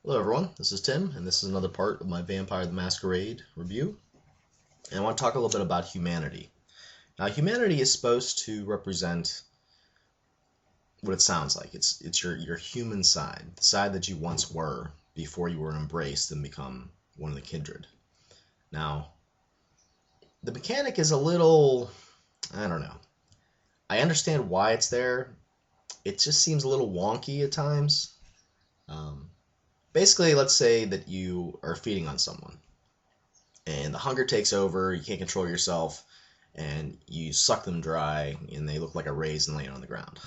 Hello everyone, this is Tim, and this is another part of my Vampire the Masquerade review. And I want to talk a little bit about humanity. Now, humanity is supposed to represent what it sounds like. It's your human side, the side that you once were before you were embraced and become one of the kindred. Now, the mechanic is a little, I don't know. I understand why it's there. It just seems a little wonky at times. Basically, let's say that you are feeding on someone, and the hunger takes over, you can't control yourself, and you suck them dry, and they look like a raisin laying on the ground.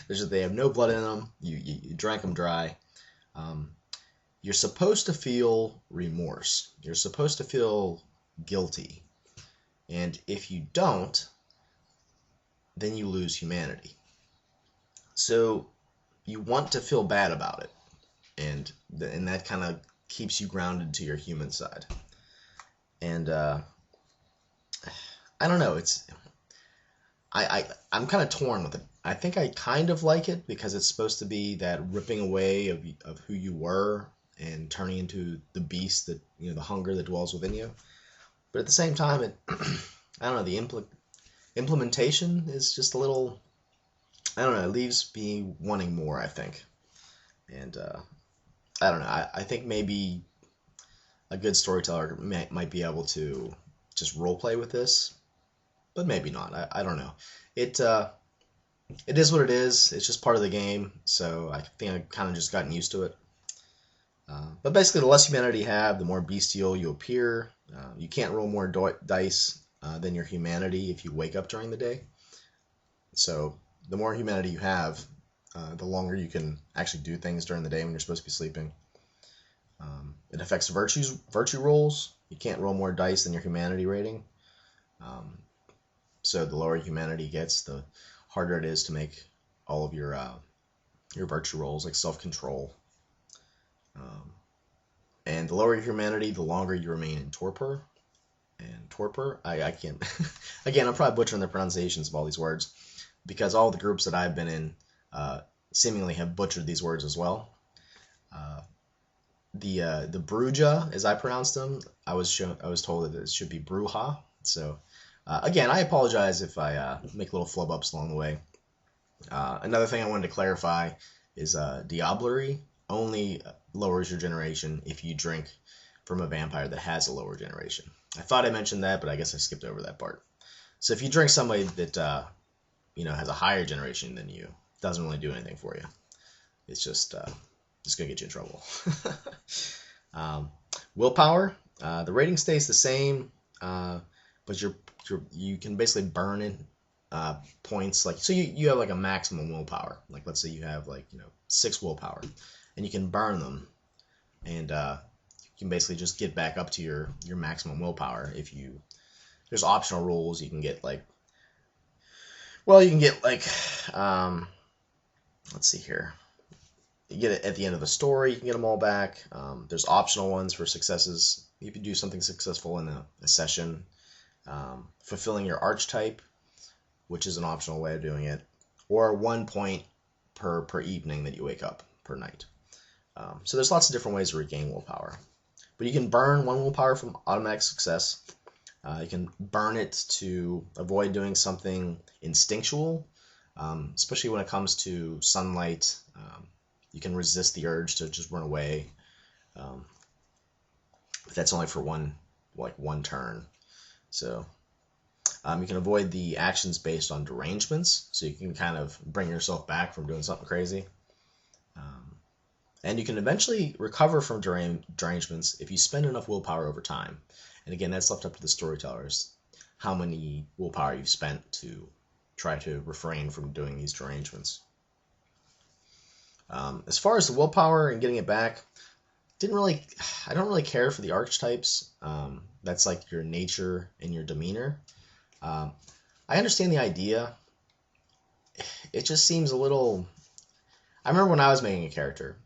They have no blood in them, you drank them dry. You're supposed to feel remorse. You're supposed to feel guilty. And if you don't, then you lose humanity. So you want to feel bad about it. And that kind of keeps you grounded to your human side. And I don't know. I'm kind of torn with it. I think I kind of like it because it's supposed to be that ripping away of who you were and turning into the beast that the hunger that dwells within you. But at the same time, I don't know. The implementation is just a little. I don't know. It leaves me wanting more, I think. And I don't know. I think maybe a good storyteller might be able to just roleplay with this, but maybe not. I don't know. It is what it is. It's just part of the game, so I think I've kind of just gotten used to it. But basically, the less humanity you have, the more bestial you appear. You can't roll more dice than your humanity if you wake up during the day. So the more humanity you have, the longer you can actually do things during the day when you're supposed to be sleeping. It affects virtue rolls. You can't roll more dice than your humanity rating. So the lower humanity gets, the harder it is to make all of your virtue rolls, like self-control. And the lower your humanity, the longer you remain in torpor. And torpor, I can't. Again, I'm probably butchering the pronunciations of all these words, because all the groups that I've been in seemingly have butchered these words as well. The Bruja, as I pronounced them, I was told that it should be Bruja. So again, I apologize if I make little flub ups along the way. Another thing I wanted to clarify is Diablerie only lowers your generation if you drink from a vampire that has a lower generation. I thought I mentioned that, but I guess I skipped over that part. So if you drink somebody that has a higher generation than you, it doesn't really do anything for you. It's just gonna get you in trouble. Willpower, the rating stays the same, but you can basically burn in points. Like, so you have like a maximum willpower. Like, let's say you have 6 willpower, and you can burn them, and you can basically just get back up to your maximum willpower. There's optional rules. You can get let's see here. You get it at the end of the story. You can get them all back. There's optional ones for successes. If you do something successful in a session, fulfilling your archetype, which is an optional way of doing it, or 1 point per evening that you wake up per night. So there's lots of different ways to regain willpower. But you can burn 1 willpower from automatic success. You can burn it to avoid doing something instinctual, especially when it comes to sunlight. You can resist the urge to just run away. But that's only for one turn. So you can avoid the actions based on derangements, so you can kind of bring yourself back from doing something crazy. And you can eventually recover from derangements if you spend enough willpower over time. And again, that's left up to the storytellers, how many willpower you've spent to try to refrain from doing these derangements. As far as the willpower and getting it back, I don't really care for the archetypes. That's like your nature and your demeanor. I understand the idea. It just seems a little. I remember when I was making a character,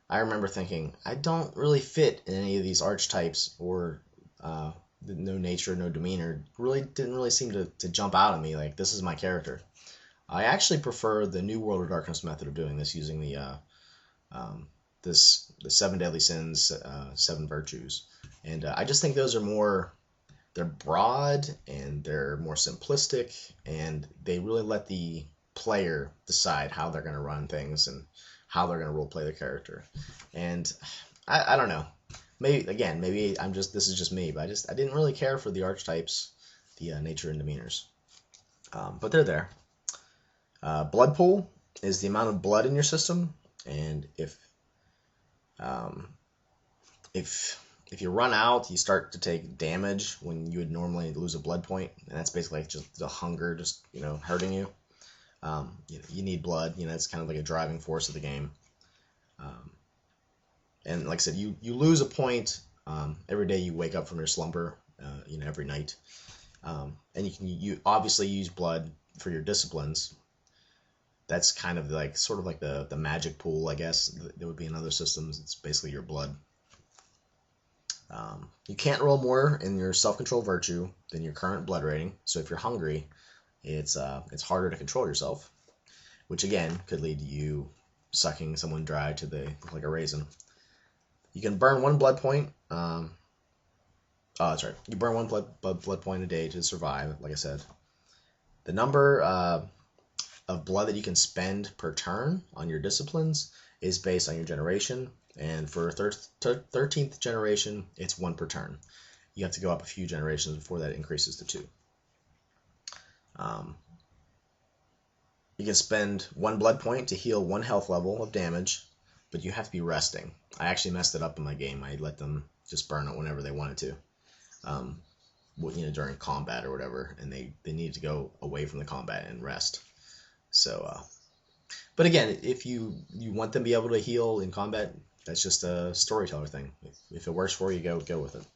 I remember thinking, I don't really fit in any of these archetypes, or no nature, no demeanor. Didn't really seem to jump out at me like this is my character. I actually prefer the New World of Darkness method of doing this, using the the seven deadly sins, seven virtues, and I just think those are more. They're broad and they're more simplistic, and they really let the player decide how they're going to run things and how they're going to role play the character. And I don't know. Maybe I'm just this is just me, but I didn't really care for the archetypes, the nature and demeanors. But they're there. Blood pool is the amount of blood in your system, and um, if you run out, you start to take damage when you would normally lose a blood point, and that's basically like just the hunger, just hurting you. You need blood. It's kind of like a driving force of the game. And like I said, you lose a point every day you wake up from your slumber. Every night. And you obviously use blood for your disciplines. That's kind of like sort of like the magic pool, I guess. There would be in other systems. It's basically your blood. You can't roll more in your self-control virtue than your current blood rating. So if you're hungry, it's harder to control yourself, which again could lead to you sucking someone dry to like a raisin. You can burn one blood point. Oh, that's right. You burn one blood point a day to survive, like I said. The number of blood that you can spend per turn on your disciplines is based on your generation. And for 13th generation, it's 1 per turn. You have to go up a few generations before that increases to 2. You can spend 1 blood point to heal 1 health level of damage, but you have to be resting. I actually messed it up in my game. I let them just burn it whenever they wanted to, during combat or whatever, and they needed to go away from the combat and rest. So, but again, if you want them to be able to heal in combat, that's just a storyteller thing. If it works for you, go with it.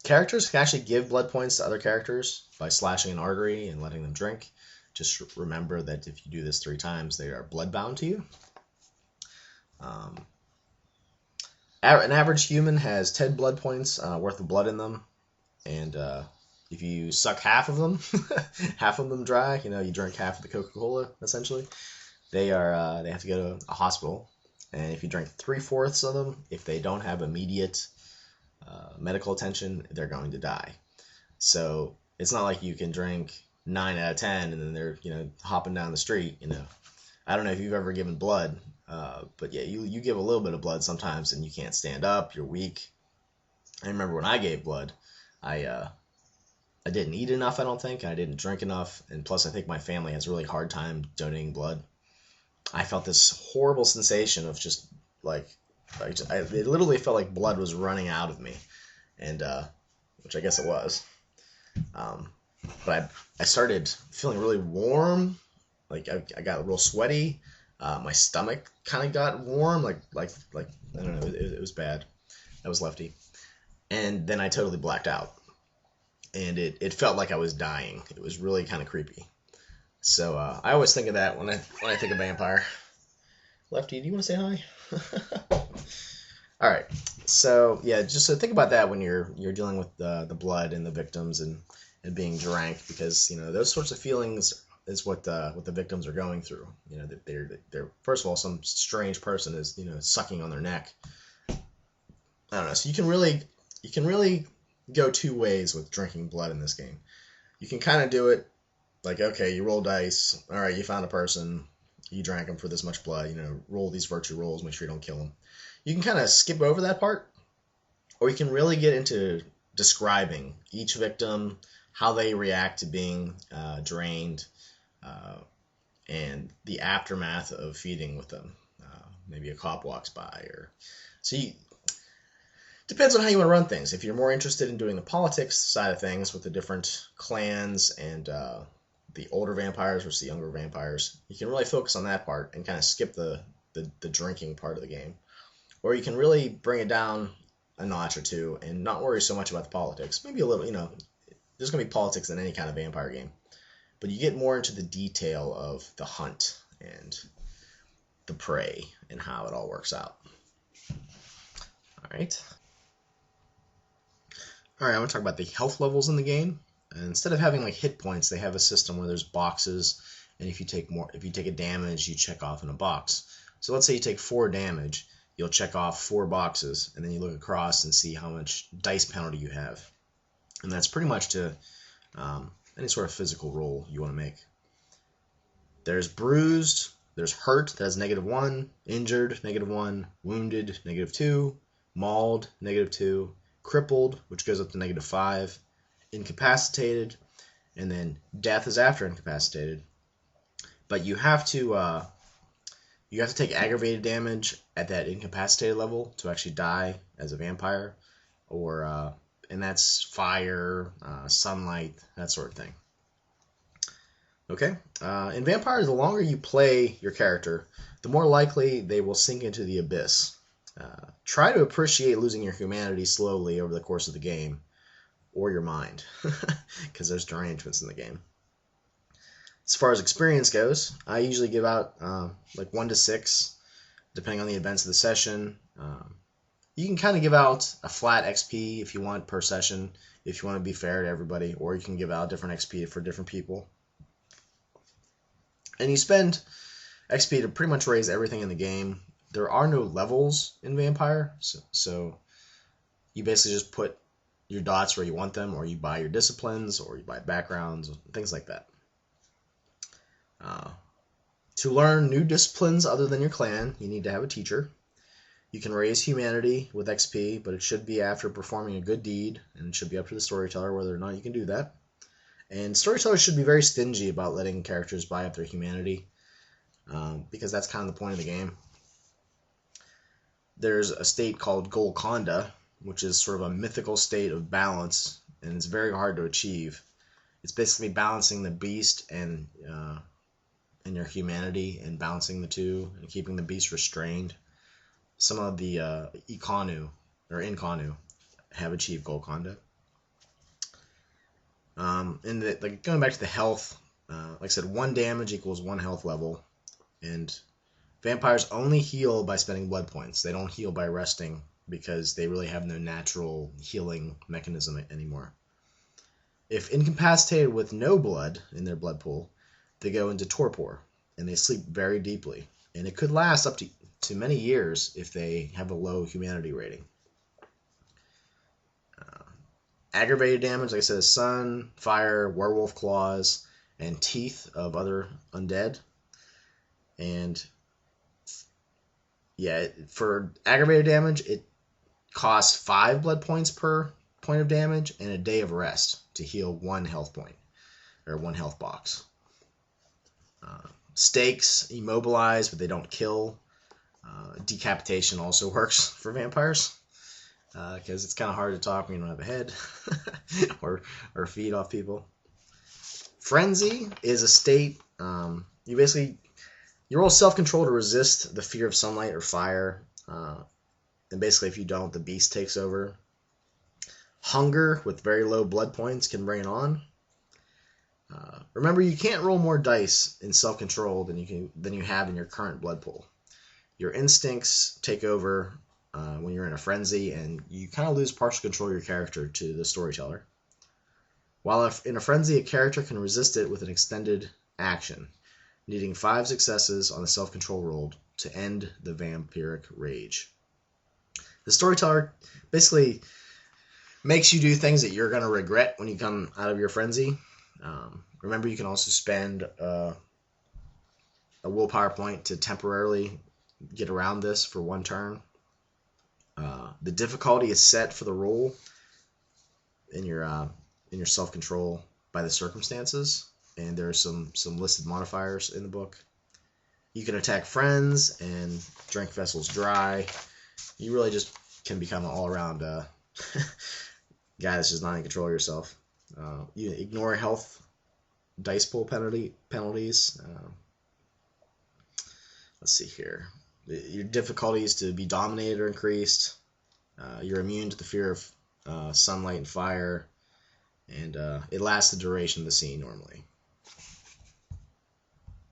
Characters can actually give blood points to other characters by slashing an artery and letting them drink. Just remember that if you do this 3 times, they are bloodbound to you. An average human has 10 blood points worth of blood in them, and if you suck half of them dry, you drink half of the Coca-Cola essentially. They have to go to a hospital, and if you drink 3/4 of them, if they don't have immediate medical attention, they're going to die. So it's not like you can drink 9 out of 10 and then they're hopping down the street. I don't know if you've ever given blood, but yeah, you give a little bit of blood sometimes and you can't stand up, you're weak. I remember when I gave blood, I didn't eat enough, I don't think, and I didn't drink enough, and plus I think my family has a really hard time donating blood. I felt this horrible sensation of just it literally felt like blood was running out of me, and which I guess it was. But I started feeling really warm, like I got real sweaty. My stomach kind of got warm, like I don't know, it was bad. I was lefty, and then I totally blacked out, and it felt like I was dying. It was really kind of creepy. So I always think of that when I think of vampire. Lefty, do you want to say hi? All right. So yeah, just think about that when you're dealing with the blood and the victims and being drank, because those sorts of feelings is what the victims are going through. That they're first of all, some strange person is sucking on their neck. I don't know. So you can really go 2 ways with drinking blood in this game. You can kind of do it like, okay, you roll dice. All right, you found a person. You drank them for this much blood. Roll these virtue rolls. Make sure you don't kill them. You can kind of skip over that part, or you can really get into describing each victim, how they react to being drained, and the aftermath of feeding with them. Maybe a cop walks by, depends on how you want to run things. If you're more interested in doing the politics side of things with the different clans and the older vampires versus the younger vampires, you can really focus on that part and kind of skip the drinking part of the game. Or you can really bring it down a notch or 2 and not worry so much about the politics. Maybe a little, there's going to be politics in any kind of vampire game. But you get more into the detail of the hunt and the prey and how it all works out. All right. I want to talk about the health levels in the game. And instead of having like hit points, they have a system where there's boxes, and if you take a damage, you check off in a box. So let's say you take 4 damage, you'll check off 4 boxes, and then you look across and see how much dice penalty you have. And that's pretty much to any sort of physical roll you want to make. There's bruised, there's hurt, that has -1, injured, -1, wounded, -2, mauled, -2, crippled, which goes up to -5, incapacitated, and then death is after incapacitated. But you have to take aggravated damage at that incapacitated level to actually die as a vampire, or and that's fire, sunlight, that sort of thing. Okay, in vampires, the longer you play your character, the more likely they will sink into the abyss. Try to appreciate losing your humanity slowly over the course of the game, or your mind, because there's derangements in the game. As far as experience goes, I usually give out like 1 to 6, depending on the events of the session. You can kind of give out a flat XP if you want per session, if you want to be fair to everybody, or you can give out different XP for different people. And you spend XP to pretty much raise everything in the game. There are no levels in Vampire, so you basically just put your dots where you want them, or you buy your disciplines, or you buy backgrounds, things like that. To learn new disciplines other than your clan, you need to have a teacher. You can raise humanity with XP, but it should be after performing a good deed, and it should be up to the storyteller whether or not you can do that. And storytellers should be very stingy about letting characters buy up their humanity, because that's kind of the point of the game. There's a state called Golconda, which is sort of a mythical state of balance, and it's very hard to achieve. It's basically balancing the beast and your humanity, and balancing the two and keeping the beast restrained. Some of the Ikanu have achieved Golconda. And going back to the health, like I said, 1 damage equals 1 health level, and vampires only heal by spending blood points. They don't heal by resting, because they really have no natural healing mechanism anymore. If incapacitated with no blood in their blood pool, they go into torpor, and they sleep very deeply. And it could last up to many years if they have a low humanity rating. Aggravated damage, like I said, is sun, fire, werewolf claws, and teeth of other undead. And yeah, for aggravated damage, it costs 5 blood points per point of damage and a day of rest to heal 1 health point, or 1 health box. Stakes immobilize, but they don't kill. Decapitation also works for vampires, because it's kind of hard to talk when you don't have a head or feed off people. Frenzy is a state. You roll self-control to resist the fear of sunlight or fire, and basically if you don't, the beast takes over. Hunger with very low blood points can bring it on. Remember, you can't roll more dice in self-control than you have in your current blood pool. Your instincts take over when you're in a frenzy, and you kind of lose partial control of your character to the storyteller. While in a frenzy, a character can resist it with an extended action, needing 5 successes on the self-control roll to end the vampiric rage. The storyteller basically makes you do things that you're going to regret when you come out of your frenzy. Remember, you can also spend a willpower point to temporarily get around this for 1 turn. The difficulty is set for the roll in your self-control by the circumstances, and there are some listed modifiers in the book. You can attack friends and drink vessels dry. You really just can become an all-around guy that's just not in control of yourself. You ignore health dice pool penalties. Let's see here. Your difficulty is to be dominated or increased. You're immune to the fear of sunlight and fire, and it lasts the duration of the scene normally.